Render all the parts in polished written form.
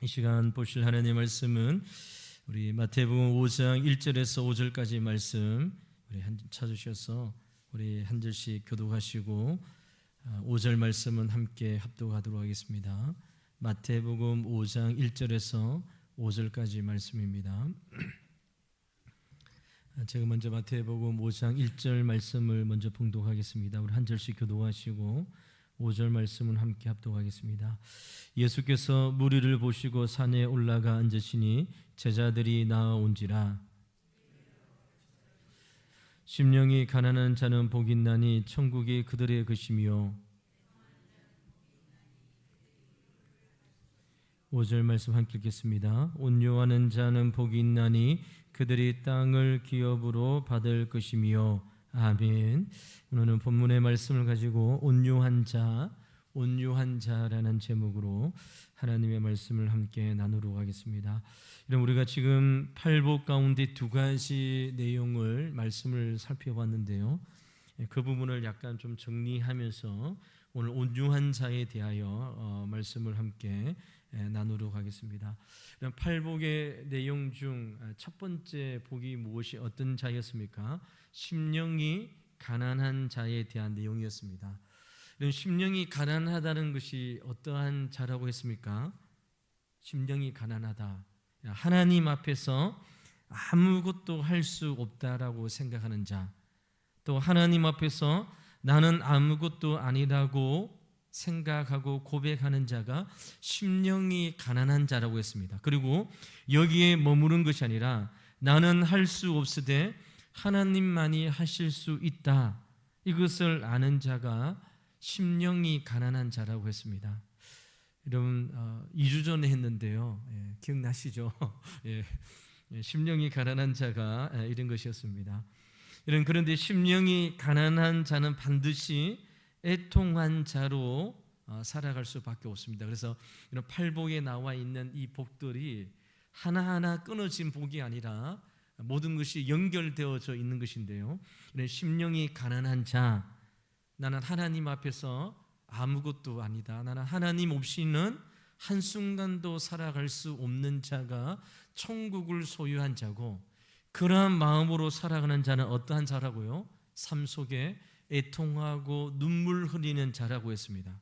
이 시간 보실 하나님의 말씀은 우리 마태복음 5장 1절에서 5절까지 말씀 우리 찾으셔서 우리 한 절씩 교독하시고 5절 말씀은 함께 합독하도록 하겠습니다. 마태복음 5장 1절에서 5절까지 말씀입니다. 제가 먼저 마태복음 5장 1절 말씀을 먼저 봉독하겠습니다. 우리 한 절씩 교독하시고 5절 말씀은 함께 합독하겠습니다. 예수께서 무리를 보시고 산에 올라가 앉으시니 제자들이 나아온지라. 심령이 가난한 자는 복이 있나니 천국이 그들의 것이며. 5절 말씀 함께 읽겠습니다. 온유하는 자는 복이 있나니 그들이 땅을 기업으로 받을 것이며. 아멘. 오늘은 본문의 말씀을 가지고 온유한 자라는 제목으로 하나님의 말씀을 함께 나누도록 하겠습니다. 이런 우리가 지금 팔복 가운데 두 가지 내용을 말씀을 살펴봤는데요. 그 부분을 약간 좀 정리하면서 오늘 온유한 자에 대하여 말씀을 함께 나누도록 하겠습니다. 팔복의 내용 중 첫 번째 복이 무엇이 어떤 자였습니까? 심령이 가난한 자에 대한 내용이었습니다. 심령이 가난하다는 것이 어떠한 자라고 했습니까? 심령이 가난하다. 하나님 앞에서 아무것도 할 수 없다라고 생각하는 자, 또 하나님 앞에서 나는 아무것도 아니라고 생각하고 고백하는 자가 심령이 가난한 자라고 했습니다. 그리고 여기에 머무른 것이 아니라 나는 할 수 없으되 하나님만이 하실 수 있다, 이것을 아는 자가 심령이 가난한 자라고 했습니다. 여러분 2주 전에 했는데요. 기억나시죠? 심령이 가난한 자가 이런 것이었습니다. 그런데 심령이 가난한 자는 반드시 애통한 자로 살아갈 수밖에 없습니다. 그래서 이런 팔복에 나와 있는 이 복들이 하나하나 끊어진 복이 아니라 모든 것이 연결되어져 있는 것인데요. 이런 심령이 가난한 자, 나는 하나님 앞에서 아무것도 아니다, 나는 하나님 없이는 한순간도 살아갈 수 없는 자가 천국을 소유한 자고, 그러한 마음으로 살아가는 자는 어떠한 자라고요? 삶 속에 애통하고 눈물 흘리는 자라고 했습니다.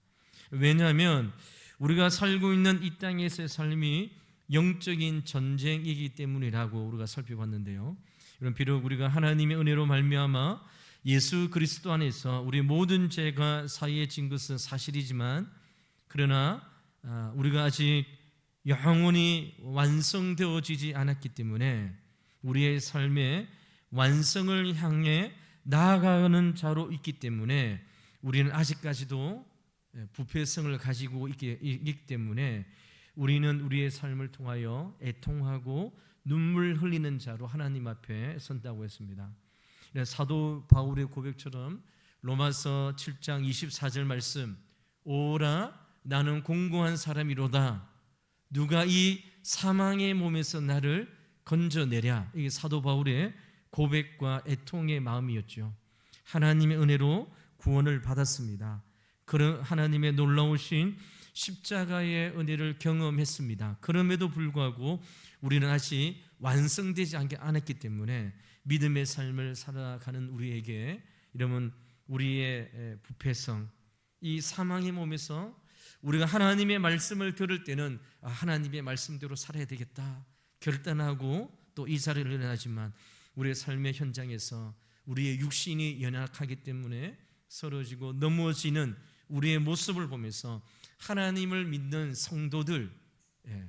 왜냐하면 우리가 살고 있는 이 땅에서의 삶이 영적인 전쟁이기 때문이라고 우리가 살펴봤는데요. 비록 우리가 하나님의 은혜로 말미암아 예수 그리스도 안에서 우리 모든 죄가 사해진 것은 사실이지만, 그러나 우리가 아직 영원히 완성되어지지 않았기 때문에 우리의 삶의 완성을 향해 나아가는 자로 있기 때문에 우리는 아직까지도 부패성을 가지고 있기 때문에 우리는 우리의 삶을 통하여 애통하고 눈물 흘리는 자로 하나님 앞에 선다고 했습니다. 사도 바울의 고백처럼 로마서 7장 24절 말씀, 오라 나는 공고한 사람이로다, 누가 이 사망의 몸에서 나를 건져내랴. 이게 사도 바울의 고백과 애통의 마음이었죠. 하나님의 은혜로 구원을 받았습니다. 그런 하나님의 놀라우신 십자가의 은혜를 경험했습니다. 그럼에도 불구하고 우리는 아직 완성되지 않았기 때문에 믿음의 삶을 살아가는 우리에게 이러면 우리의 부패성, 이 사망의 몸에서 우리가 하나님의 말씀을 들을 때는 하나님의 말씀대로 살아야 되겠다 결단하고 또 이 자리를 일어나지만, 우리의 삶의 현장에서 우리의 육신이 연약하기 때문에 쓰러지고 넘어지는 우리의 모습을 보면서 하나님을 믿는 성도들,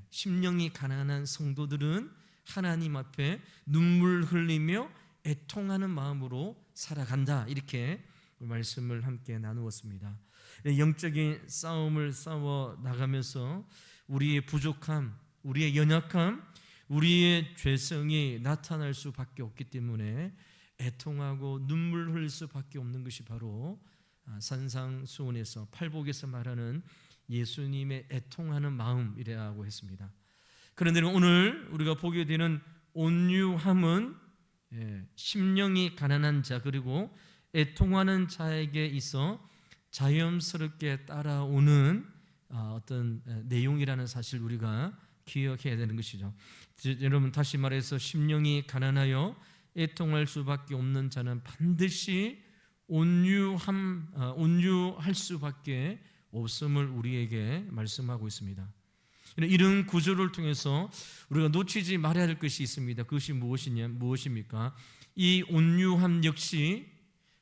심령이 가난한 성도들은 하나님 앞에 눈물 흘리며 애통하는 마음으로 살아간다, 이렇게 말씀을 함께 나누었습니다. 영적인 싸움을 싸워 나가면서 우리의 부족함, 우리의 연약함, 우리의 죄성이 나타날 수밖에 없기 때문에 애통하고 눈물 흘릴 수밖에 없는 것이 바로 산상수훈에서 팔복에서 말하는 예수님의 애통하는 마음이라고 했습니다. 그런데 오늘 우리가 보게 되는 온유함은 심령이 가난한 자 그리고 애통하는 자에게 있어 자연스럽게 따라오는 어떤 내용이라는 사실 우리가 기억해야 되는 것이죠. 여러분, 다시 말해서 심령이 가난하여 애통할 수밖에 없는 자는 반드시 온유할 수밖에 없음을 우리에게 말씀하고 있습니다. 이런 구조를 통해서 우리가 놓치지 말아야 할 것이 있습니다. 그것이 무엇입니까? 이 온유함 역시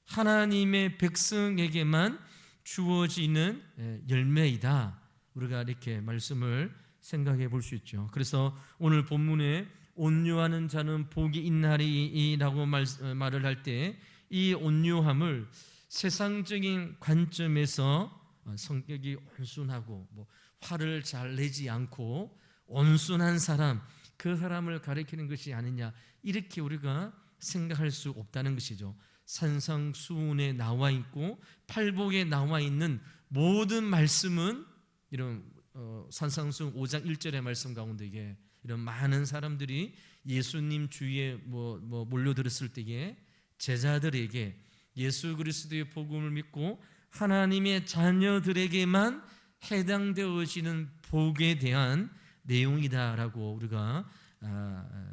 하나님의 백성에게만 주어지는 열매이다. 우리가 이렇게 말씀을 생각해 볼 수 있죠. 그래서 오늘 본문에 온유하는 자는 복이 있나리라고 말을 할 때 이 온유함을 세상적인 관점에서 성격이 온순하고 화를 잘 내지 않고 온순한 사람, 그 사람을 가리키는 것이 아니냐, 이렇게 우리가 생각할 수 없다는 것이죠. 산상수훈에 나와 있고 팔복에 나와 있는 모든 말씀은 이런 산상수훈 5장 1절의 말씀 가운데 이런 많은 사람들이 예수님 주위에 몰려들었을 때에 제자들에게 예수 그리스도의 복음을 믿고 하나님의 자녀들에게만 해당되어지는 복에 대한 내용이다라고 우리가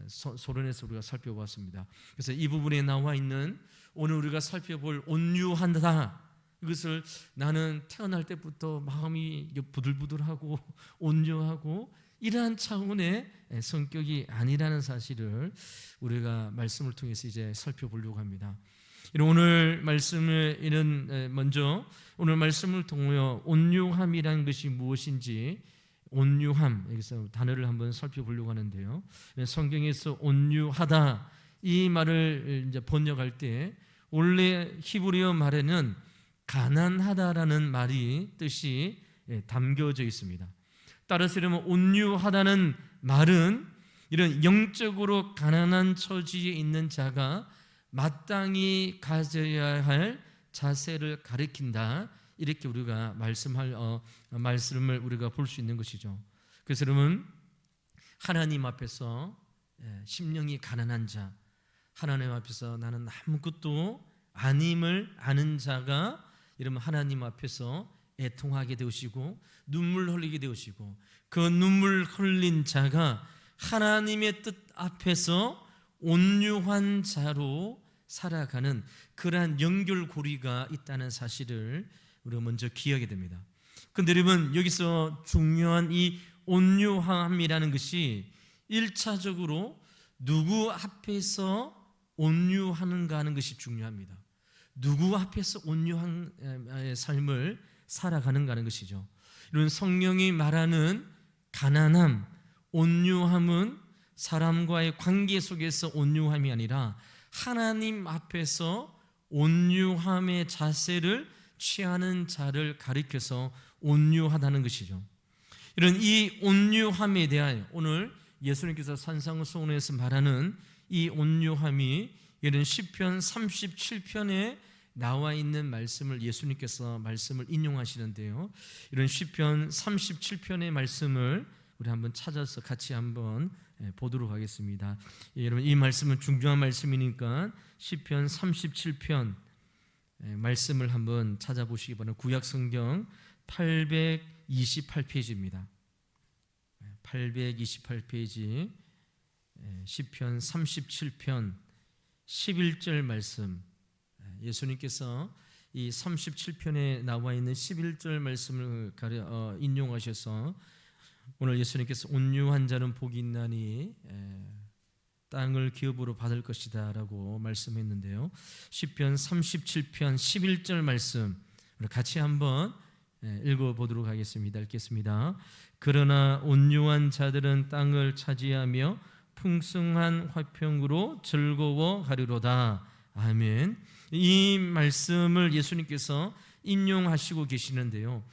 서론에서 우리가 살펴보았습니다. 그래서 이 부분에 나와 있는 오늘 우리가 살펴볼 온유하다, 이것을 나는 태어날 때부터 마음이 부들부들하고 온유하고 이러한 차원의 성격이 아니라는 사실을 우리가 말씀을 통해서 이제 살펴보려고 합니다. 오늘 말씀을 먼저 오늘 말씀을 통하여 온유함이라는 것이 무엇인지, 온유함, 여기서 단어를 한번 살펴보려고 하는데요. 성경에서 온유하다 이 말을 이제 번역할 때 원래 히브리어 말에는 가난하다라는 말이 뜻이 담겨져 있습니다. 따라서 이러면 온유하다는 말은 이런 영적으로 가난한 처지에 있는 자가 마땅히 가져야 할 자세를 가리킨다, 이렇게 우리가 말씀을 우리가 볼 수 있는 것이죠. 그래서 여러분, 하나님 앞에서 심령이 가난한 자, 하나님 앞에서 나는 아무것도 아님을 아는 자가 이러면 하나님 앞에서 애통하게 되시고 눈물 흘리게 되시고, 그 눈물 흘린 자가 하나님의 뜻 앞에서 온유한 자로 살아가는 그러한 연결고리가 있다는 사실을 우리가 먼저 기억하게 됩니다. 그런데 여러분, 여기서 중요한 이 온유함이라는 것이 1차적으로 누구 앞에서 온유하는가 하는 것이 중요합니다. 누구 앞에서 온유한 삶을 살아가는가 하는 것이죠. 이런 성령이 말하는 가난함, 온유함은 사람과의 관계 속에서 온유함이 아니라 하나님 앞에서 온유함의 자세를 취하는 자를 가리켜서 온유하다는 것이죠. 이런 이 온유함에 대하여 오늘 예수님께서 산상수훈에서 말하는 이 온유함이 이런 시편 37편에 나와 있는 말씀을 예수님께서 말씀을 인용하시는데요. 이런 시편 37편의 말씀을 우리 한번 찾아서 같이 한번 보도록 하겠습니다. 여러분, 이 말씀은 중요한 말씀이니까 시편 37편 말씀을 한번 찾아보시기 바랍니다. 구약성경 828페이지입니다. 828페이지 시편 37편 11절 말씀, 예수님께서 이 37편에 나와 있는 11절 말씀을 인용하셔서 오늘 예수님께서 온유한 자는 복이 있나니 땅을 기업으로 받을 것이다 라고 말씀했는데요. 시편 37편 11절 말씀 같이 한번 읽어보도록 하겠습니다. 읽겠습니다. 그러나 온유한 자들은 땅을 차지하며 풍성한 화평으로 즐거워하리로다. 아멘. 이 말씀을 예수님께서 인용하시고 계시는데요.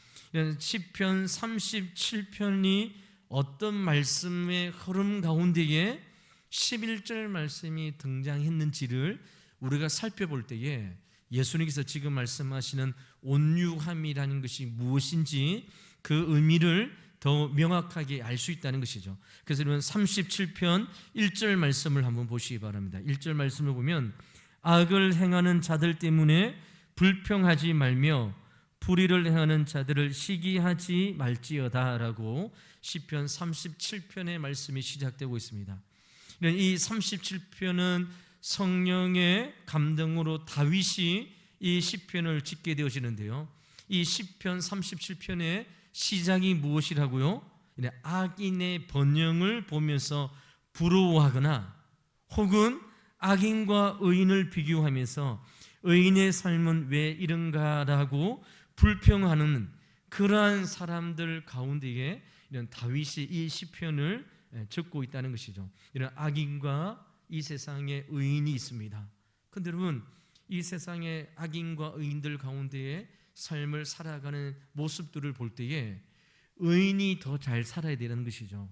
시편 37편이 어떤 말씀의 흐름 가운데에 11절 말씀이 등장했는지를 우리가 살펴볼 때에 예수님께서 지금 말씀하시는 온유함이라는 것이 무엇인지 그 의미를 더 명확하게 알 수 있다는 것이죠. 그래서 여러분 37편 1절 말씀을 한번 보시기 바랍니다. 1절 말씀을 보면 악을 행하는 자들 때문에 불평하지 말며 불의를 행하는 자들을 시기하지 말지어다라고 시편 37편의 말씀이 시작되고 있습니다. 이 37편은 성령의 감동으로 다윗이 이 시편을 짓게 되어지는데요. 이 시편 37편의 시작이 무엇이라고요? 악인의 번영을 보면서 부러워하거나 혹은 악인과 의인을 비교하면서 의인의 삶은 왜 이런가라고 불평하는 그러한 사람들 가운데에 이런 다윗이 이 시편을 적고 있다는 것이죠. 이런 악인과 이 세상에 의인이 있습니다. 그런데 여러분, 이 세상의 악인과 의인들 가운데에 삶을 살아가는 모습들을 볼 때에 의인이 더 잘 살아야 되는 것이죠.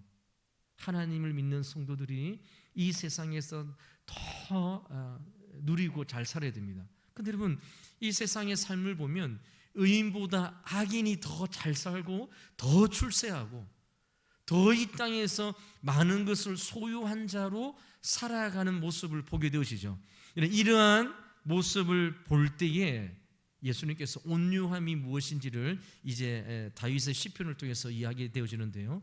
하나님을 믿는 성도들이 이 세상에서 더 누리고 잘 살아야 됩니다. 그런데 여러분, 이 세상의 삶을 보면 의인보다 악인이 더 잘 살고 더 출세하고 더 이 땅에서 많은 것을 소유한 자로 살아가는 모습을 보게 되어지죠. 이러한 모습을 볼 때에 예수님께서 온유함이 무엇인지를 이제 다윗의 시편을 통해서 이야기되어지는데요.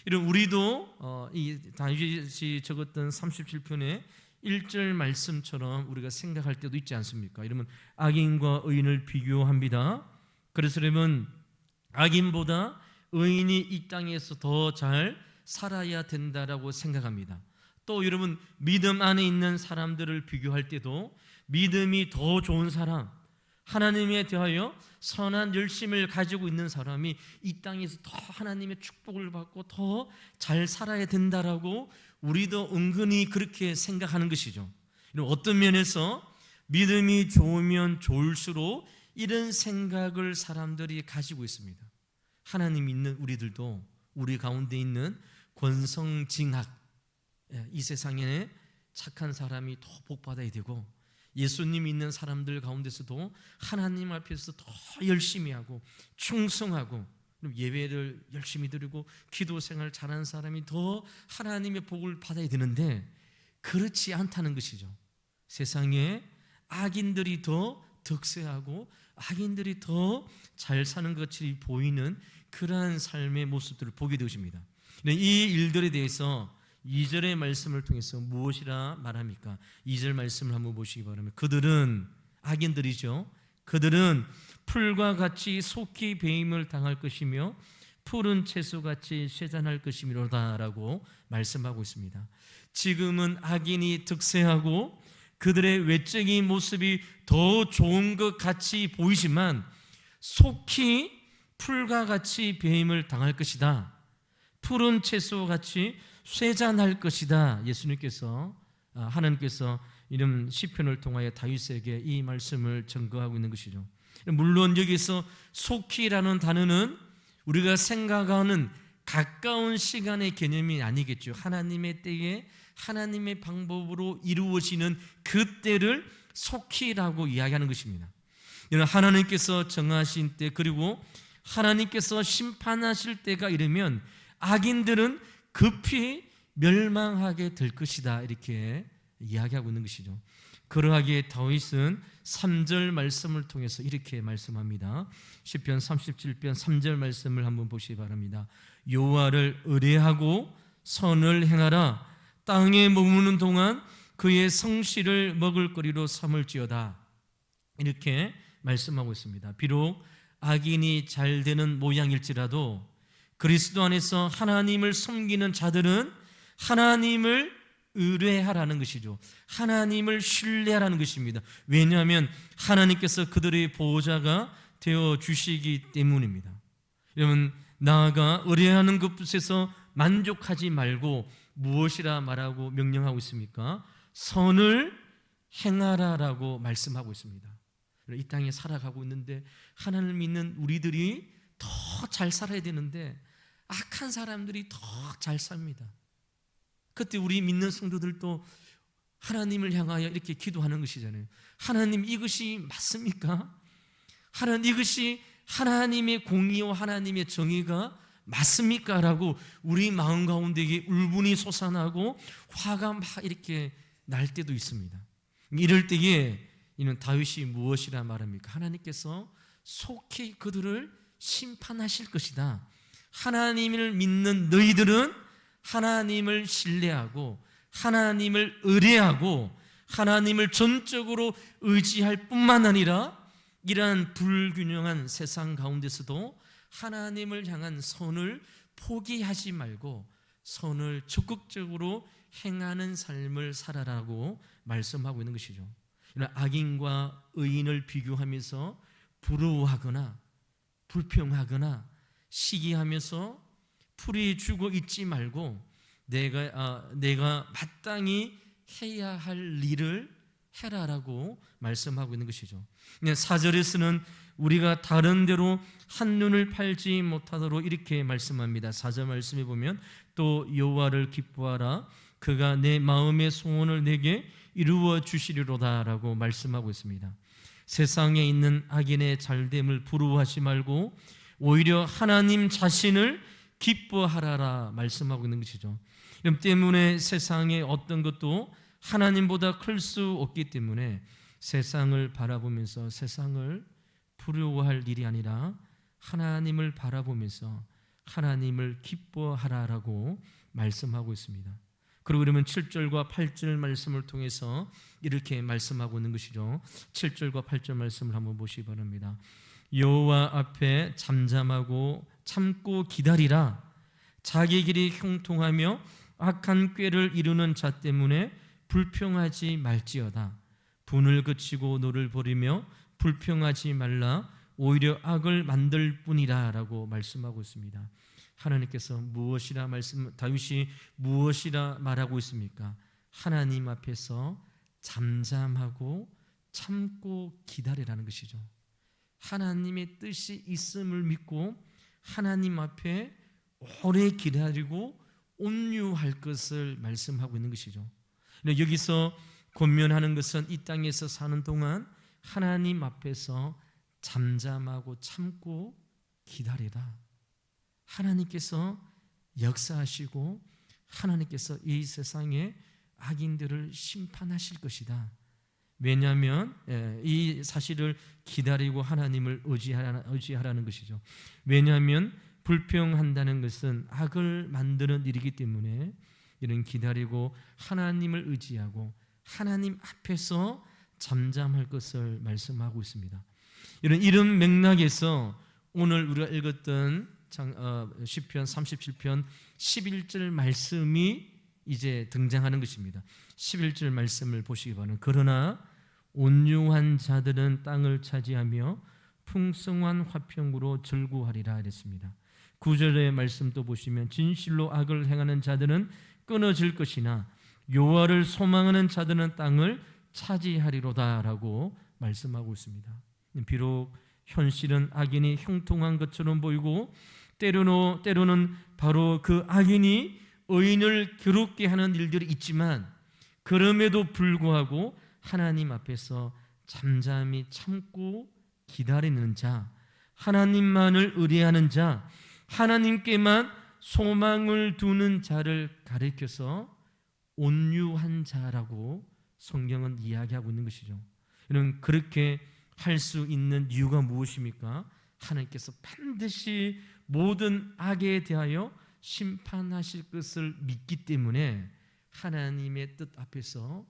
이런 우리도 이 다윗이 적었던 37편의 1절 말씀처럼 우리가 생각할 때도 있지 않습니까? 이러면 악인과 의인을 비교합니다. 그래서 여러분, 악인보다 의인이 이 땅에서 더 잘 살아야 된다라고 생각합니다. 또 여러분, 믿음 안에 있는 사람들을 비교할 때도 믿음이 더 좋은 사람, 하나님에 대하여 선한 열심을 가지고 있는 사람이 이 땅에서 더 하나님의 축복을 받고 더 잘 살아야 된다라고 우리도 은근히 그렇게 생각하는 것이죠. 어떤 면에서 믿음이 좋으면 좋을수록 이런 생각을 사람들이 가지고 있습니다. 하나님 믿는 우리들도 우리 가운데 있는 권성징악, 이 세상에 착한 사람이 더 복받아야 되고 예수님 믿는 사람들 가운데서도 하나님 앞에서 더 열심히 하고 충성하고 예배를 열심히 드리고 기도 생활 잘하는 사람이 더 하나님의 복을 받아야 되는데 그렇지 않다는 것이죠. 세상에 악인들이 더 득세하고 악인들이 더 잘 사는 것이 보이는 그러한 삶의 모습들을 보게 되십니다. 이 일들에 대해서 2절의 말씀을 통해서 무엇이라 말합니까? 2절 말씀을 한번 보시기 바랍니다. 그들은, 악인들이죠, 그들은 풀과 같이 속히 배임을 당할 것이며 푸른 채소같이 쇠잔할 것이미로다 라고 말씀하고 있습니다. 지금은 악인이 득세하고 그들의 외적인 모습이 더 좋은 것 같이 보이지만 속히 풀과 같이 배임을 당할 것이다, 푸른 채소같이 쇠잔할 것이다. 예수님께서, 하나님께서 이런 시편을 통하여 다윗에게 이 말씀을 증거하고 있는 것이죠. 물론 여기서 속히라는 단어는 우리가 생각하는 가까운 시간의 개념이 아니겠죠. 하나님의 때에 하나님의 방법으로 이루어지는 그 때를 속히라고 이야기하는 것입니다. 하나님께서 정하신 때, 그리고 하나님께서 심판하실 때가 이르면 악인들은 급히 멸망하게 될 것이다, 이렇게 이야기하고 있는 것이죠. 그러하기에 다윗은 3절 말씀을 통해서 이렇게 말씀합니다. 시편 37편 3절 말씀을 한번 보시기 바랍니다. 여호와를 의뢰하고 선을 행하라. 땅에 머무는 동안 그의 성실을 먹을거리로 삼을지어다. 이렇게 말씀하고 있습니다. 비록 악인이 잘 되는 모양일지라도 그리스도 안에서 하나님을 섬기는 자들은 하나님을 의뢰하라는 것이죠. 하나님을 신뢰하라는 것입니다. 왜냐하면 하나님께서 그들의 보호자가 되어주시기 때문입니다. 여러분, 나아가 의뢰하는 것에서 만족하지 말고 무엇이라 말하고 명령하고 있습니까? 선을 행하라라고 말씀하고 있습니다. 이 땅에 살아가고 있는데 하나님을 믿는 우리들이 더 잘 살아야 되는데 악한 사람들이 더 잘 삽니다. 그때 우리 믿는 성도들도 하나님을 향하여 이렇게 기도하는 것이잖아요. 하나님, 이것이 맞습니까? 하나님, 이것이 하나님의 공의와 하나님의 정의가 맞습니까? 라고 우리 마음 가운데 울분이 솟아나고 화가 막 이렇게 날 때도 있습니다. 이럴 때에 이는 다윗이 무엇이라 말합니까? 하나님께서 속히 그들을 심판하실 것이다. 하나님을 믿는 너희들은 하나님을 신뢰하고 하나님을 의뢰하고 하나님을 전적으로 의지할 뿐만 아니라 이러한 불균형한 세상 가운데서도 하나님을 향한 선을 포기하지 말고 선을 적극적으로 행하는 삶을 살아라고 말씀하고 있는 것이죠. 이런 악인과 의인을 비교하면서 부러워하거나 불평하거나 시기하면서 풀이 주고 있지 말고 내가 마땅히 해야 할 일을 해라라고 말씀하고 있는 것이죠. 4절에서는 우리가 다른 데로 한눈을 팔지 못하도록 이렇게 말씀합니다. 4절 말씀에 보면 또 여호와를 기뻐하라 그가 내 마음의 소원을 내게 이루어 주시리로다 라고 말씀하고 있습니다. 세상에 있는 악인의 잘됨을 부러워하지 말고 오히려 하나님 자신을 기뻐하라라 말씀하고 있는 것이죠. 이름 때문에 세상의 어떤 것도 하나님보다 클 수 없기 때문에 세상을 바라보면서 세상을 부러워할 일이 아니라 하나님을 바라보면서 하나님을 기뻐하라라고 말씀하고 있습니다. 그리고 그러면 7절과 8절 말씀을 통해서 이렇게 말씀하고 있는 것이죠. 7절과 8절 말씀을 한번 보시기 바랍니다. 여호와 앞에 잠잠하고 참고 기다리라. 자기 길이 형통하며 악한 꾀를 이루는 자 때문에 불평하지 말지어다. 분을 그치고 노를 버리며 불평하지 말라. 오히려 악을 만들 뿐이라 라고 말씀하고 있습니다. 하나님께서 다윗이 무엇이라 말하고 있습니까? 하나님 앞에서 잠잠하고 참고 기다리라는 것이죠. 하나님의 뜻이 있음을 믿고 하나님 앞에 오래 기다리고 온유할 것을 말씀하고 있는 것이죠. 여기서 권면하는 것은 이 땅에서 사는 동안 하나님 앞에서 잠잠하고 참고 기다리라. 하나님께서 역사하시고 하나님께서 이 세상의 악인들을 심판하실 것이다. 왜냐하면 이 사실을 기다리고 하나님을 의지하라는 것이죠. 왜냐하면 불평한다는 것은 악을 만드는 일이기 때문에 이런 기다리고 하나님을 의지하고 하나님 앞에서 잠잠할 것을 말씀하고 있습니다. 이런 맥락에서 오늘 우리가 읽었던 시편 37편 11절 말씀이 이제 등장하는 것입니다. 11절 말씀을 보시기 바랍니다. 그러나 온유한 자들은 땅을 차지하며 풍성한 화평으로 즐거워하리라 했습니다. 9절의 말씀도 보시면 진실로 악을 행하는 자들은 끊어질 것이나 여호와를 소망하는 자들은 땅을 차지하리로다 라고 말씀하고 있습니다. 비록 현실은 악인이 형통한 것처럼 보이고 때로는 바로 그 악인이 의인을 괴롭게 하는 일들이 있지만 그럼에도 불구하고 하나님 앞에서 잠잠히 참고 기다리는 자, 하나님만을 의뢰하는 자, 하나님께만 소망을 두는 자를 가리켜서 온유한 자라고 성경은 이야기하고 있는 것이죠. 여러분, 그렇게 할 수 있는 이유가 무엇입니까? 하나님께서 반드시 모든 악에 대하여 심판하실 것을 믿기 때문에 하나님의 뜻 앞에서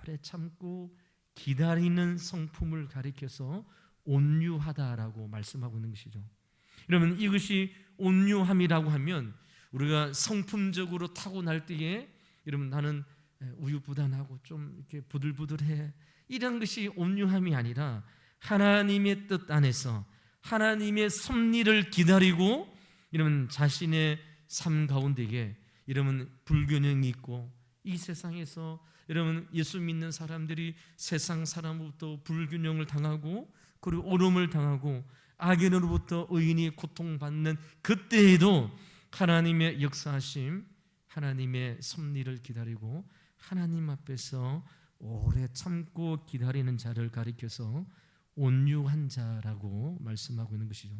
오래 참고 기다리는 성품을 가리켜서 온유하다라고 말씀하고 있는 것이죠. 여러분, 이것이 온유함이라고 하면 우리가 성품적으로 타고날 때에 여러분 나는 우유부단하고 좀 이렇게 부들부들해 이런 것이 온유함이 아니라 하나님의 뜻 안에서 하나님의 섭리를 기다리고 이러면 자신의 삶 가운데에 이러면 불균형이 있고 이 세상에서 여러분 예수 믿는 사람들이 세상 사람으로부터 불균형을 당하고 그리고 오름을 당하고 악인으로부터 의인이 고통받는 그때에도 하나님의 역사하심 하나님의 섭리를 기다리고 하나님 앞에서 오래 참고 기다리는 자를 가리켜서 온유한 자라고 말씀하고 있는 것이죠.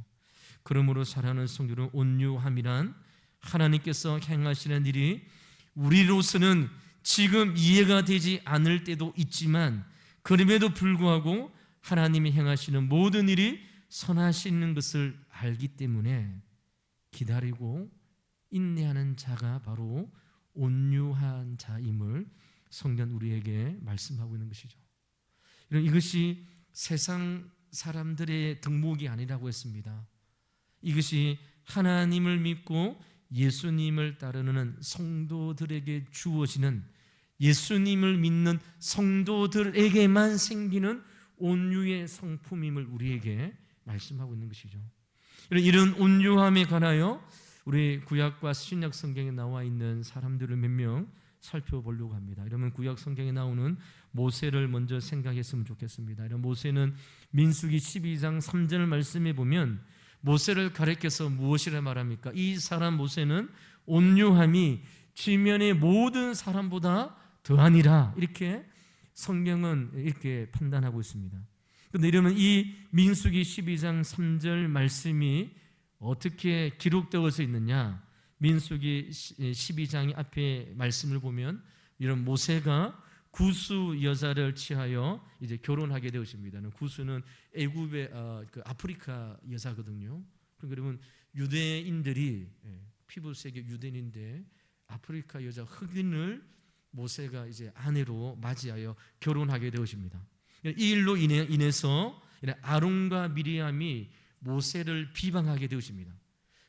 그러므로 사랑하는 성도는 온유함이란 하나님께서 행하시는 일이 우리로서는 지금 이해가 되지 않을 때도 있지만 그럼에도 불구하고 하나님이 행하시는 모든 일이 선하시는 것을 알기 때문에 기다리고 인내하는 자가 바로 온유한 자임을 성경 우리에게 말씀하고 있는 것이죠. 이것이 세상 사람들의 덕목이 아니라고 했습니다. 이것이 하나님을 믿고 예수님을 따르는 성도들에게 주어지는, 예수님을 믿는 성도들에게만 생기는 온유의 성품임을 우리에게 말씀하고 있는 것이죠. 이런 온유함에 관하여 우리 구약과 신약 성경에 나와 있는 사람들을 몇 명 살펴보려고 합니다. 이러면 구약 성경에 나오는 모세를 먼저 생각했으면 좋겠습니다. 이런 모세는 민수기 12장 3절 말씀에 보면 모세를 가리켜서 무엇이라 말합니까? 이 사람 모세는 온유함이 지면의 모든 사람보다 더하니라, 이렇게 성경은 이렇게 판단하고 있습니다. 그런데 이러면 이 민수기 12장 3절 말씀이 어떻게 기록되어져 있느냐? 민수기 12장 앞에 말씀을 보면 이런 모세가 구스 여자를 취하여 이제 결혼하게 되었습니다. 구스는 애굽의 아프리카 여자거든요. 그러면 유대인들이 피부색이 유대인인데 아프리카 여자 흑인을 모세가 이제 아내로 맞이하여 결혼하게 되었습니다. 이 일로 인해서 아론과 미리암이 모세를 비방하게 되었습니다.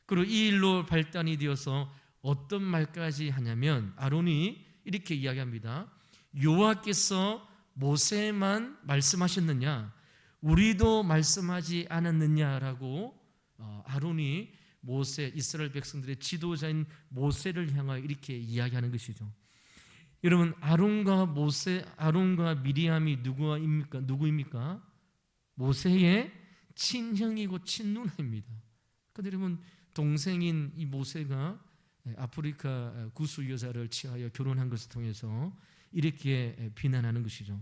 그리고 이 일로 발단이 되어서 어떤 말까지 하냐면 아론이 이렇게 이야기합니다. 여호와께서 모세만 말씀하셨느냐, 우리도 말씀하지 않았느냐라고 아론이 모세, 이스라엘 백성들의 지도자인 모세를 향하여 이렇게 이야기하는 것이죠. 여러분, 아론과 미리암이 누구입니까? 모세의 친형이고 친누나입니다. 그런데 여러분, 동생인 이 모세가 아프리카 구스 여자를 취하여 결혼한 것을 통해서 이렇게 비난하는 것이죠.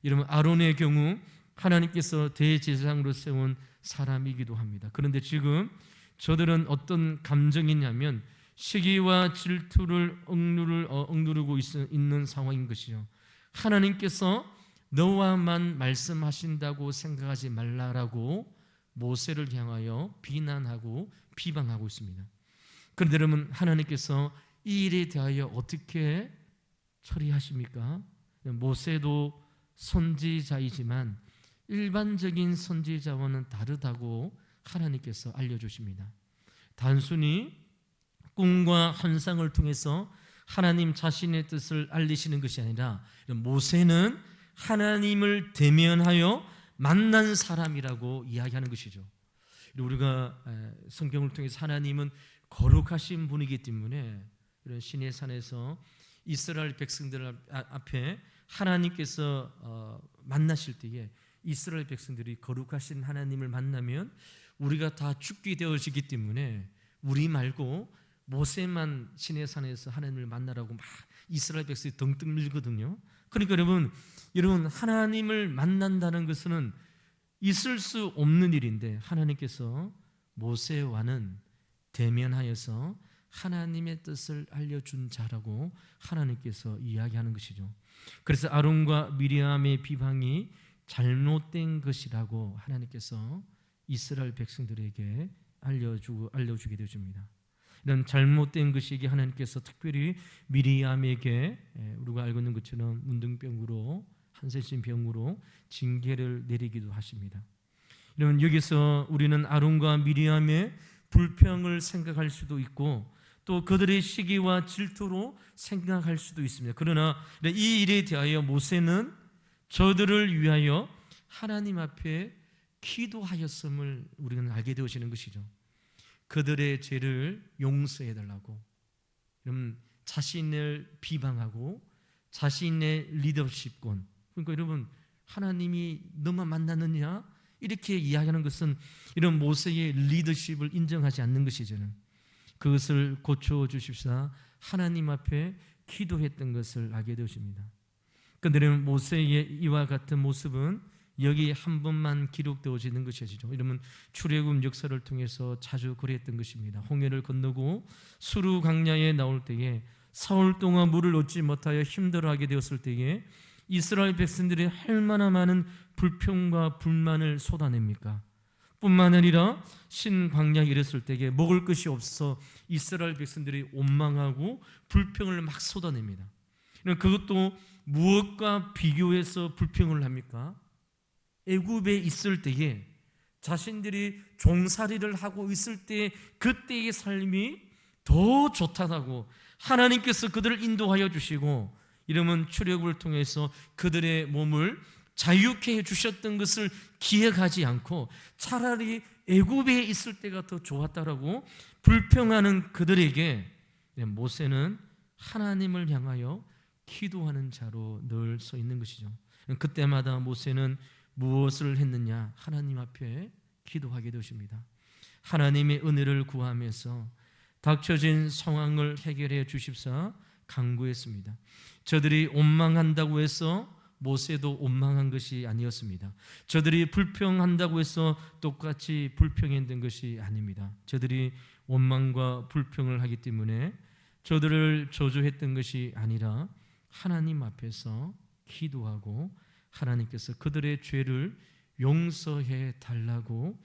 여러분, 아론의 경우 하나님께서 대제사장으로 세운 사람이기도 합니다. 그런데 지금 저들은 어떤 감정이냐면 시기와 질투를 억누르고 있는 상황인 것이죠. 하나님께서 너와만 말씀하신다고 생각하지 말라라고 모세를 향하여 비난하고 비방하고 있습니다. 그런데 여러분, 하나님께서 이 일에 대하여 어떻게 처리하십니까? 모세도 선지자이지만 일반적인 선지자와는 다르다고 하나님께서 알려주십니다. 단순히 꿈과 환상을 통해서 하나님 자신의 뜻을 알리시는 것이 아니라 모세는 하나님을 대면하여 만난 사람이라고 이야기하는 것이죠. 우리가 성경을 통해서 하나님은 거룩하신 분이기 때문에 이런 시내 산에서 이스라엘 백성들 앞에 하나님께서 만나실 때에 이스라엘 백성들이 거룩하신 하나님을 만나면 우리가 다 죽게 되어지기 때문에 우리 말고 모세만 시내 산에서 하나님을 만나라고 막 이스라엘 백성이 덩등 밀거든요. 그러니까 여러분 하나님을 만난다는 것은 있을 수 없는 일인데 하나님께서 모세와는 대면하여서 하나님의 뜻을 알려준 자라고 하나님께서 이야기하는 것이죠. 그래서 아론과 미리암의 비방이 잘못된 것이라고 하나님께서 이스라엘 백성들에게 알려주게 되어집니다. 이런 잘못된 것이기에 하나님께서 특별히 미리암에게 우리가 알고 있는 것처럼 문둥병으로 한세신 병으로 징계를 내리기도 하십니다. 여러분, 여기서 우리는 아론과 미리암의 불평을 생각할 수도 있고 또 그들의 시기와 질투로 생각할 수도 있습니다. 그러나 이 일에 대하여 모세는 저들을 위하여 하나님 앞에 기도하였음을 우리는 알게 되어지는 것이죠. 그들의 죄를 용서해 달라고. 여러분, 자신을 비방하고 자신의 리더십권, 그러니까 여러분 하나님이 너만 만났느냐 이렇게 이야기하는 것은 이런 모세의 리더십을 인정하지 않는 것이죠. 그것을 고쳐주십사 하나님 앞에 기도했던 것을 알게 되십니다. 그런데 모세의 이와 같은 모습은 여기 한 번만 기록되어지는 것이죠. 이러면 출애굽 역사를 통해서 자주 그랬던 것입니다. 홍해를 건너고 수르 광야에 나올 때에 사흘 동안 물을 얻지 못하여 힘들어하게 되었을 때에 이스라엘 백성들이 얼마나 많은 불평과 불만을 쏟아냅니까? 뿐만 아니라 신광야에 이랬을 때에 먹을 것이 없어 이스라엘 백성들이 원망하고 불평을 막 쏟아냅니다. 그것도 무엇과 비교해서 불평을 합니까? 애굽에 있을 때에 자신들이 종살이를 하고 있을 때 그때의 삶이 더 좋다고 하나님께서 그들을 인도하여 주시고 이러면 출애굽을 통해서 그들의 몸을 자유케 해주셨던 것을 기억하지 않고 차라리 애굽에 있을 때가 더 좋았다라고 불평하는 그들에게 모세는 하나님을 향하여 기도하는 자로 늘 서 있는 것이죠. 그때마다 모세는 무엇을 했느냐? 하나님 앞에 기도하게 되십니다. 하나님의 은혜를 구하면서 닥쳐진 상황을 해결해 주십사 간구했습니다. 저들이 원망한다고 해서 모세도 원망한 것이 아니었습니다. 저들이 불평한다고 해서 똑같이 불평했던 것이 아닙니다. 저들이 원망과 불평을 하기 때문에 저들을 저주했던 것이 아니라 하나님 앞에서 기도하고 하나님께서 그들의 죄를 용서해 달라고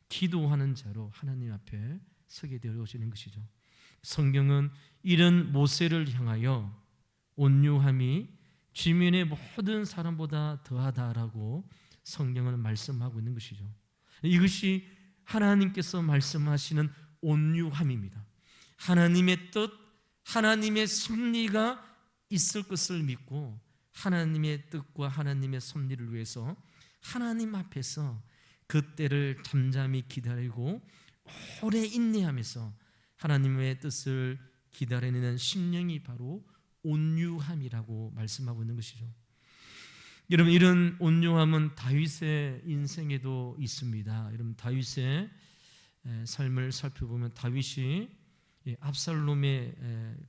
기도하는 자로 하나님 앞에 서게 되어지는 것이죠. 성경은 이런 모세를 향하여 온유함이 지면의 모든 사람보다 더하다라고 성경은 말씀하고 있는 것이죠. 이것이 하나님께서 말씀하시는 온유함입니다. 하나님의 뜻, 하나님의 섭리가 있을 것을 믿고 하나님의 뜻과 하나님의 섭리를 위해서 하나님 앞에서 그때를 잠잠히 기다리고 오래 인내하면서 하나님의 뜻을 기다리는 심령이 바로 온유함이라고 말씀하고 있는 것이죠. 여러분, 이런 온유함은 다윗의 인생에도 있습니다. 여러분, 다윗의 삶을 살펴보면 다윗이 압살롬의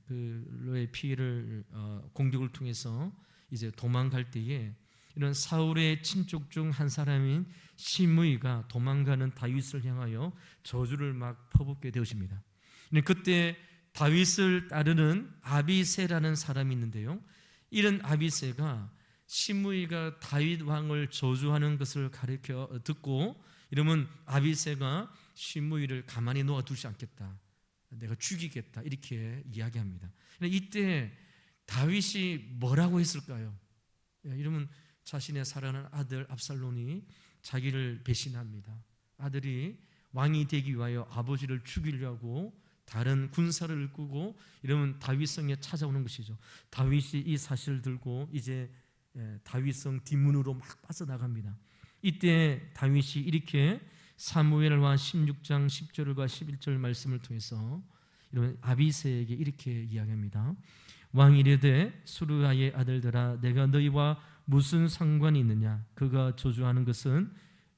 그의 피해를 공격을 통해서 이제 도망갈 때에 이런 사울의 친족 중 한 사람인 시므이가 도망가는 다윗을 향하여 저주를 막 퍼붓게 되어집니다. 그때 다윗을 따르는 아비새라는 사람이 있는데요, 이런 아비새가 시므이가 다윗 왕을 저주하는 것을 가르쳐 듣고 이러면 아비새가 시므이를 가만히 놓아두지 않겠다, 내가 죽이겠다, 이렇게 이야기합니다. 이때 다윗이 뭐라고 했을까요? 이러면 자신의 사랑하는 아들 압살롬이 자기를 배신합니다. 아들이 왕이 되기 위하여 아버지를 죽이려고 다른 군사를 이끌고 이러면 다윗성에 찾아오는 것이죠. 다윗이 이 사실을 들고 이제 다윗성 뒷문으로 막 빠져나갑니다. 이때 다윗이 이렇게 사무엘하 16장 10절과 11절 말씀을 통해서 이런 아비새에게 이렇게 이야기합니다. 왕이 이르되 수르야의 아들들아, 내가 너희와 무슨 상관이 있느냐? 그가 저주하는 것은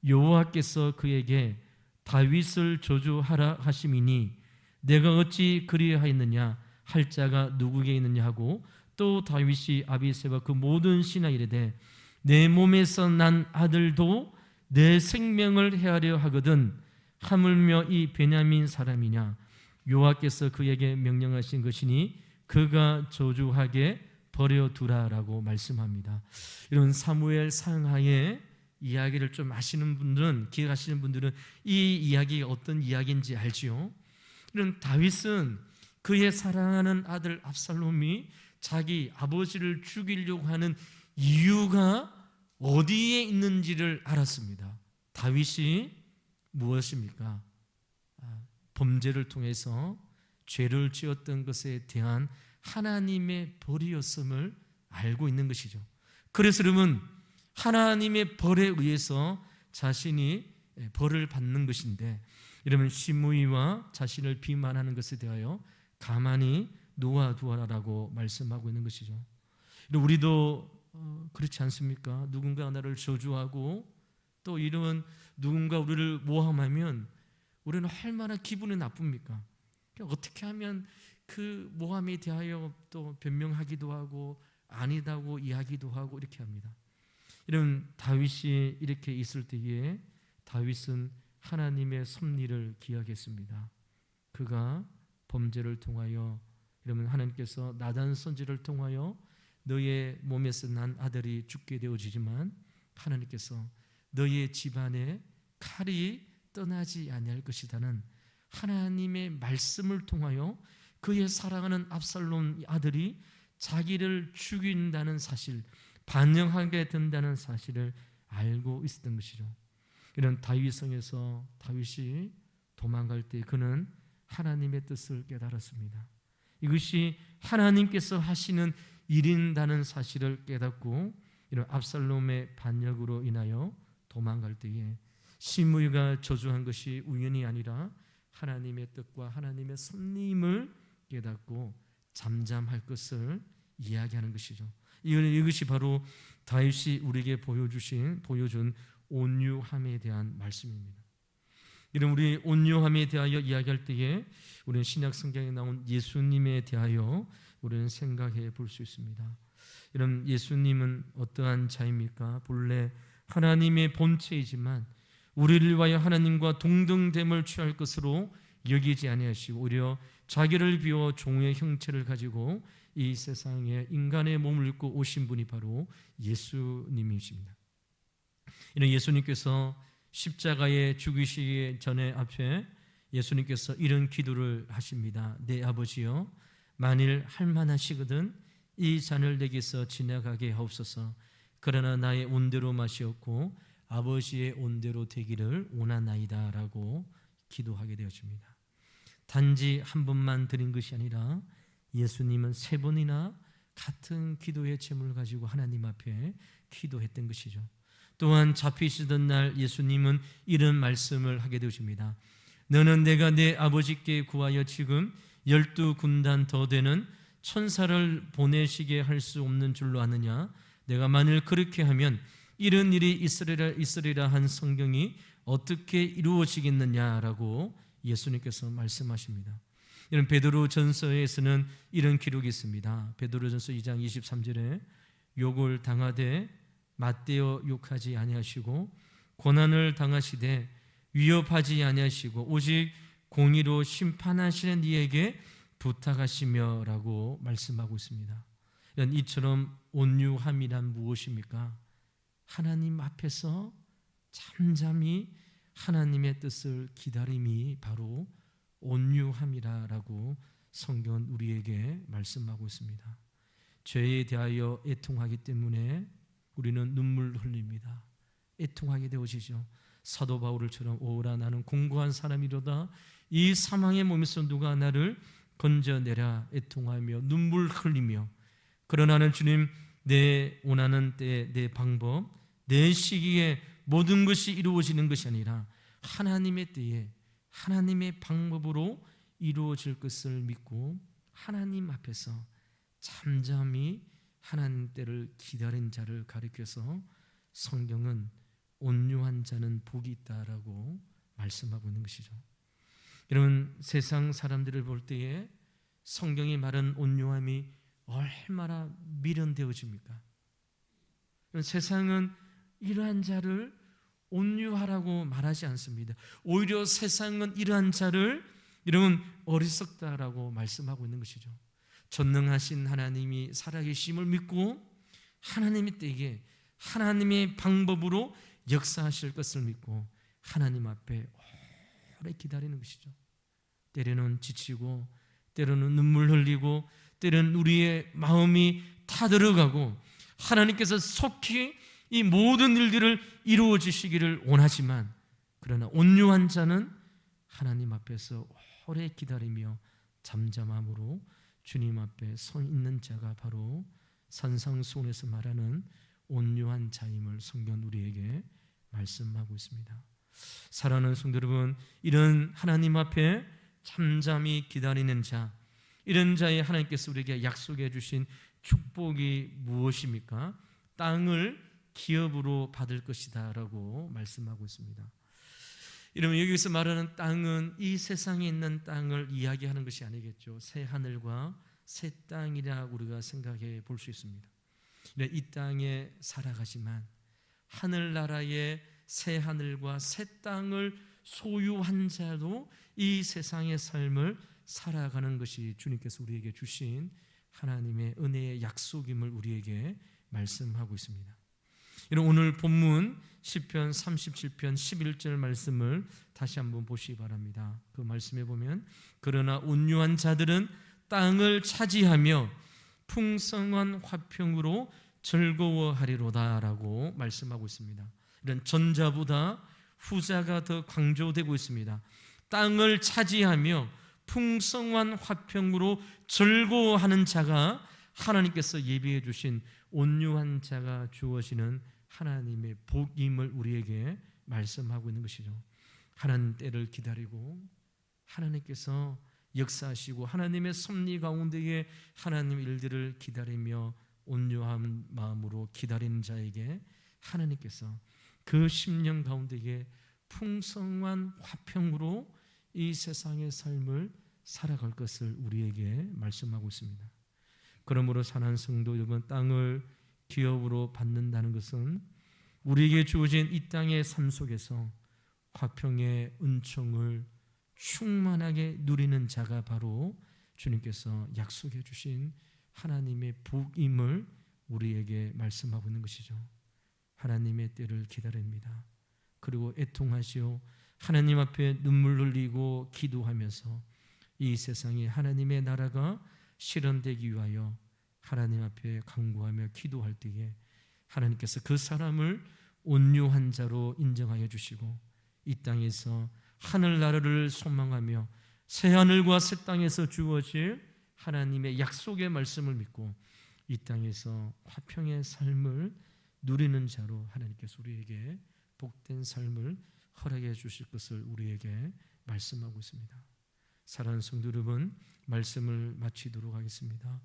여호와께서 그에게 다윗을 저주하라 하심이니 내가 어찌 그리하였느냐 할 자가 누구에게 있느냐 하고, 또 다윗이 아비새와 그 모든 신하 이르되 내 몸에서 난 아들도 내 생명을 해하려 하거든 하물며 이 베냐민 사람이냐? 여호와께서 그에게 명령하신 것이니 그가 저주하게 버려두라라고 말씀합니다. 이런 사무엘 상하의 이야기를 좀 아시는 분들은, 기억하시는 분들은 이 이야기가 어떤 이야기인지 알지요. 이런 다윗은 그의 사랑하는 아들 압살롬이 자기 아버지를 죽이려고 하는 이유가 어디에 있는지를 알았습니다. 다윗이 무엇입니까? 범죄를 통해서 죄를 지었던 것에 대한 하나님의 벌이었음을 알고 있는 것이죠. 그래서 그러면 하나님의 벌에 의해서 자신이 벌을 받는 것인데, 이러면 시므이와 자신을 비만하는 것에 대하여 가만히 놓아두어라라고 말씀하고 있는 것이죠. 우리도 그렇지 않습니까? 누군가 나를 저주하고 또 이런 누군가 우리를 모함하면 우리는 얼마나 기분이 나쁩니까? 어떻게 하면 그 모함에 대하여 또 변명하기도 하고 아니다고 이야기도 하고 이렇게 합니다. 이런 다윗이 이렇게 있을 때에 다윗은 하나님의 섭리를 기억했습니다. 그가 범죄를 통하여, 이러면 하나님께서 나단 선지를 통하여 너의 몸에서 난 아들이 죽게 되어지지만 하나님께서 너의 집안에 칼이 떠나지 아니할 것이다는 하나님의 말씀을 통하여 그의 사랑하는 압살롬 아들이 자기를 죽인다는 사실, 반영하게 된다는 사실을 알고 있었던 것이죠. 이런 다윗성에서 다윗이 도망갈 때 그는 하나님의 뜻을 깨달았습니다. 이것이 하나님께서 하시는 일인다는 사실을 깨닫고 이런 압살롬의 반역으로 인하여 도망갈 때에 시므이가 저주한 것이 우연이 아니라 하나님의 뜻과 하나님의 섭리임을 깨닫고 잠잠할 것을 이야기하는 것이죠. 이것이 바로 다윗이 우리에게 보여준 온유함에 대한 말씀입니다. 이런 우리 온유함에 대하여 이야기할 때에 우리는 신약 성경에 나온 예수님에 대하여 우리는 생각해 볼 수 있습니다. 이런 예수님은 어떠한 자입니까? 본래 하나님의 본체이지만 우리를 위하여 하나님과 동등됨을 취할 것으로 여기지 아니하시고 오히려 자기를 비워 종의 형체를 가지고 이 세상에 인간의 몸을 입고 오신 분이 바로 예수님이십니다. 이런 예수님께서 십자가에 죽으시기 전에 앞에 예수님께서 이런 기도를 하십니다. 내 아버지여, 만일 할만하시거든 이 잔을 내게서 지나가게 하옵소서. 그러나 나의 온대로 마시옵고 아버지의 온대로 되기를 원하나이다 라고 기도하게 되어집니다. 단지 한 번만 드린 것이 아니라 예수님은 3번이나 같은 기도의 제목을 가지고 하나님 앞에 기도했던 것이죠. 또한 잡히시던 날 예수님은 이런 말씀을 하게 되십니다. 너는 내가 내 아버지께 구하여 지금 12군단 더 되는 천사를 보내시게 할 수 없는 줄로 아느냐? 내가 만일 그렇게 하면 이런 일이 있으리라 한 성경이 어떻게 이루어지겠느냐라고 예수님께서 말씀하십니다. 이런 베드로전서에서는 이런 기록이 있습니다. 베드로전서 2장 23절에 욕을 당하되 맞대어 욕하지 아니하시고 고난을 당하시되 위협하지 아니하시고 오직 공의로 심판하시는 이에게 부탁하시며라고 말씀하고 있습니다. 이처럼 온유함이란 무엇입니까? 하나님 앞에서 잠잠히 하나님의 뜻을 기다림이 바로 온유함이라고 성경은 우리에게 말씀하고 있습니다. 죄에 대하여 애통하기 때문에 우리는 눈물 흘립니다. 애통하게 되어지죠. 사도 바울처럼 오라 나는 공고한 사람이로다 이 사망의 몸에서 누가 나를 건져내라 애통하며 눈물 흘리며 그러나는 주님 내 원하는 때 내 방법 내 시기에 모든 것이 이루어지는 것이 아니라 하나님의 때에 하나님의 방법으로 이루어질 것을 믿고 하나님 앞에서 잠잠히 하나님 때를 기다린 자를 가리켜서 성경은 온유한 자는 복이 있다라고 말씀하고 있는 것이죠. 여러분 세상 사람들을 볼 때에 성경이 말한 온유함이 얼마나 미련되어집니까? 세상은 이러한 자를 온유하라고 말하지 않습니다. 오히려 세상은 이러한 자를 여러분 어리석다라고 말씀하고 있는 것이죠. 전능하신 하나님이 살아계심을 믿고 하나님의 때에 하나님의 방법으로 역사하실 것을 믿고 하나님 앞에 오래 기다리는 것이죠. 때로는 지치고 때로는 눈물 흘리고 때로는 우리의 마음이 타들어가고 하나님께서 속히 이 모든 일들을 이루어 주시기를 원하지만 그러나 온유한 자는 하나님 앞에서 오래 기다리며 잠잠함으로 주님 앞에 서 있는 자가 바로 산상수훈에서 말하는 온유한 자임을 성경 우리에게 말씀하고 있습니다. 사랑하는 성도 여러분, 이런 하나님 앞에 잠잠히 기다리는 자, 이런 자의 하나님께서 우리에게 약속해 주신 축복이 무엇입니까? 땅을 기업으로 받을 것이다 라고 말씀하고 있습니다. 여러분 여기서 말하는 땅은 이 세상에 있는 땅을 이야기하는 것이 아니겠죠. 새 하늘과 새 땅이라 우리가 생각해 볼 수 있습니다. 이 땅에 살아가지만 하늘나라의 새 하늘과 새 땅을 소유한 자도 이 세상의 삶을 살아가는 것이 주님께서 우리에게 주신 하나님의 은혜의 약속임을 우리에게 말씀하고 있습니다. 이런 오늘 본문 시편 37편 11절 말씀을 다시 한번 보시기 바랍니다. 그 말씀에 보면 그러나 온유한 자들은 땅을 차지하며 풍성한 화평으로 즐거워하리로다라고 말씀하고 있습니다. 이런 전자보다 후자가 더 강조되고 있습니다. 땅을 차지하며 풍성한 화평으로 즐거워하는 자가 하나님께서 예비해 주신 온유한 자가 주어지는 하나님의 복임을 우리에게 말씀하고 있는 것이죠. 하나님 때를 기다리고 하나님께서 역사하시고 하나님의 섭리 가운데에 하나님 일들을 기다리며 온유한 마음으로 기다리는 자에게 하나님께서 그 10년 가운데에 풍성한 화평으로 이 세상의 삶을 살아갈 것을 우리에게 말씀하고 있습니다. 그러므로 사랑하는 성도 여러분, 땅을 기업으로 받는다는 것은 우리에게 주어진 이 땅의 삶 속에서 화평의 은총을 충만하게 누리는 자가 바로 주님께서 약속해 주신 하나님의 복임을 우리에게 말씀하고 있는 것이죠. 하나님의 때를 기다립니다. 그리고 애통하시오 하나님 앞에 눈물 흘리고 기도하면서 이 세상에 하나님의 나라가 실현되기 위하여 하나님 앞에 간구하며 기도할 때에 하나님께서 그 사람을 온유한 자로 인정하여 주시고 이 땅에서 하늘나라를 소망하며 새하늘과 새 땅에서 주어질 하나님의 약속의 말씀을 믿고 이 땅에서 화평의 삶을 누리는 자로 하나님께서 우리에게 복된 삶을 허락해 주실 것을 우리에게 말씀하고 있습니다. 사랑하는 성도 여러분, 말씀을 마치도록 하겠습니다.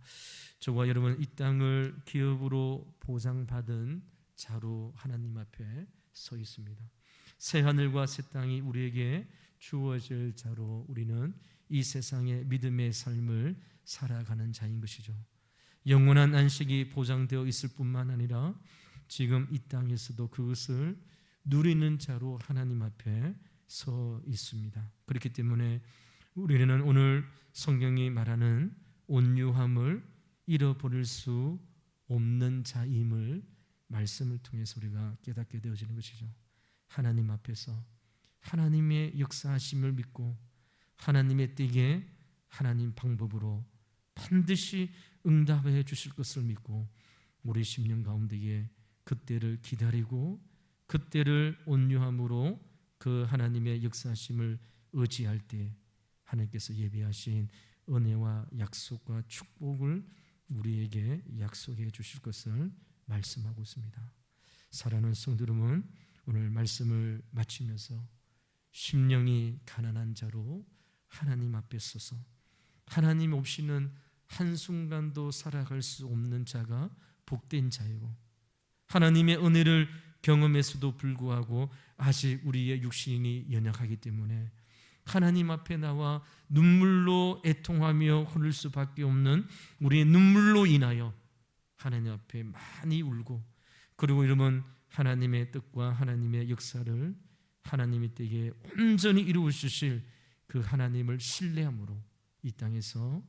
저와 여러분 이 땅을 기업으로 보장받은 자로 하나님 앞에 서 있습니다. 새 하늘과 새 땅이 우리에게 주어질 자로 우리는 이 세상의 믿음의 삶을 살아가는 자인 것이죠. 영원한 안식이 보장되어 있을 뿐만 아니라 지금 이 땅에서도 그것을 누리는 자로 하나님 앞에 서 있습니다. 그렇기 때문에 우리는 오늘 성경이 말하는 온유함을 잃어버릴 수 없는 자임을 말씀을 통해서 우리가 깨닫게 되어지는 것이죠. 하나님 앞에서 하나님의 역사하심을 믿고 하나님의 때에 하나님 방법으로 반드시 응답해 주실 것을 믿고 우리 심령 가운데에 그때를 기다리고 그때를 온유함으로 그 하나님의 역사하심을 의지할 때 하나님께서 예비하신 은혜와 약속과 축복을 우리에게 약속해 주실 것을 말씀하고 있습니다. 사랑하는 성도 여러분, 오늘 말씀을 마치면서 심령이 가난한 자로 하나님 앞에 서서 하나님 없이는 한순간도 살아갈 수 없는 자가 복된 자이고 하나님의 은혜를 경험했어도 불구하고 아직 우리의 육신이 연약하기 때문에 하나님 앞에 나와 눈물로 애통하며 흐를 수밖에 없는 우리의 눈물로 인하여 하나님 앞에 많이 울고 그리고 이러면 하나님의 뜻과 하나님의 역사를 하나님의 때에 온전히 이루어 주실 그 하나님을 신뢰함으로 이 땅에서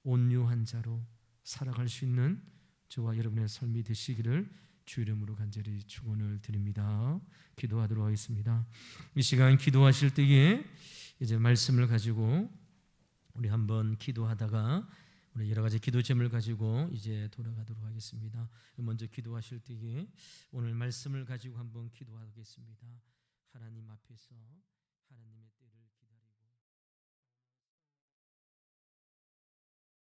온유한 자로 살아갈 수 있는 저와 여러분의 삶이 되시기를 주 이름으로 간절히 축원을 드립니다. 기도하도록 하겠습니다. 이 시간 기도하실 때에 이제 말씀을 가지고 우리 한번 기도하다가 우리 여러 가지 기도 제목을 가지고 이제 돌아가도록 하겠습니다. 먼저 기도하실 때에 오늘 말씀을 가지고 한번 기도하겠습니다. 하나님 앞에서 하나님의